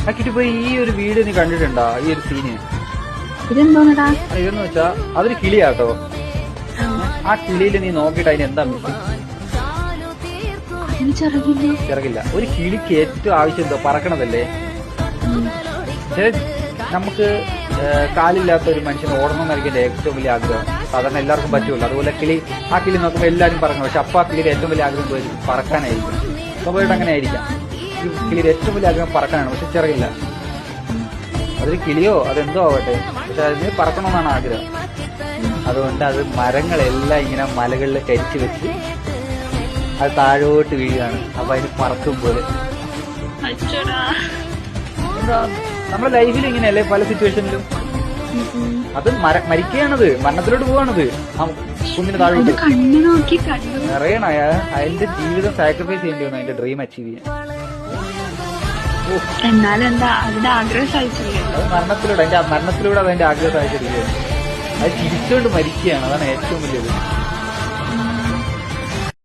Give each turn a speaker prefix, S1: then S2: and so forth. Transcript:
S1: ആ കിട്ടിപ്പോ ഈ ഒരു വീട് നീ കണ്ടിട്ടുണ്ടോ? ഈ ഒരു സീന്
S2: ഇതെന്തോന്നടാ?
S1: ഇതെന്ന് വെച്ചാ അതൊരു കിളിയാട്ടോ. ആ കിളിയിൽ നീ നോക്കിയിട്ട് അതിന് എന്താ മിസ്സിംഗ്? ചിറകില്ല. ഒരു കിളിക്ക് ഏറ്റവും ആവശ്യം എന്തോ പറക്കണതല്ലേ. നമുക്ക് കാലില്ലാത്ത ഒരു മനുഷ്യന് ഓടണം എന്നായിരിക്കും ഏറ്റവും വലിയ ആഗ്രഹം. സാധാരണ എല്ലാവർക്കും പറ്റുമല്ലോ. അതുപോലെ ആ കിളി നോക്കുമ്പോൾ എല്ലാവരും പറക്കണം. പക്ഷെ അപ്പൊ ആ കിളിയുടെ ഏറ്റവും വലിയ ആഗ്രഹം പറക്കാനായിരിക്കും. സ്വാഭാവികമായിട്ട് അങ്ങനെ ആയിരിക്കാം. ഈ കിളിയുടെ ഏറ്റവും വലിയ ആഗ്രഹം പറക്കാനാണ്. പക്ഷെ ചിറകില്ല. അതൊരു കിളിയോ അതെന്തോ ആവട്ടെ, പക്ഷെ അതിന് പറക്കണമെന്നാണ് ആഗ്രഹം. അതുകൊണ്ട് അത് മരങ്ങളെല്ലാം ഇങ്ങനെ മലകളിൽ കരിച്ചു വെച്ച് അത് താഴോട്ട് വീഴുകയാണ്. അപ്പൊ അതിന് പറക്കുമ്പോൾ എന്താ നമ്മുടെ ലൈഫിൽ ഇങ്ങനെയല്ലേ പല സിറ്റുവേഷനിലും. അത് മരിക്കുകയാണത്, മരണത്തിലോട്ട് പോവാണത്. കുഞ്ഞിന് താഴോട്ട് അറിയണ അതിന്റെ ജീവിതം സാക്രിഫൈസ് ചെയ്യേണ്ടി വന്നു അതിന്റെ ഡ്രീം അച്ചീവ് ചെയ്യാൻ. അത് മരണത്തിലൂടെ അതിന്റെ ആഗ്രഹം സാധിച്ചിരിക്കുകയാണ്. അത് ചിരിച്ചുകൊണ്ട് മരിക്കുകയാണ്. അതാണ് ഏറ്റവും വലിയത്.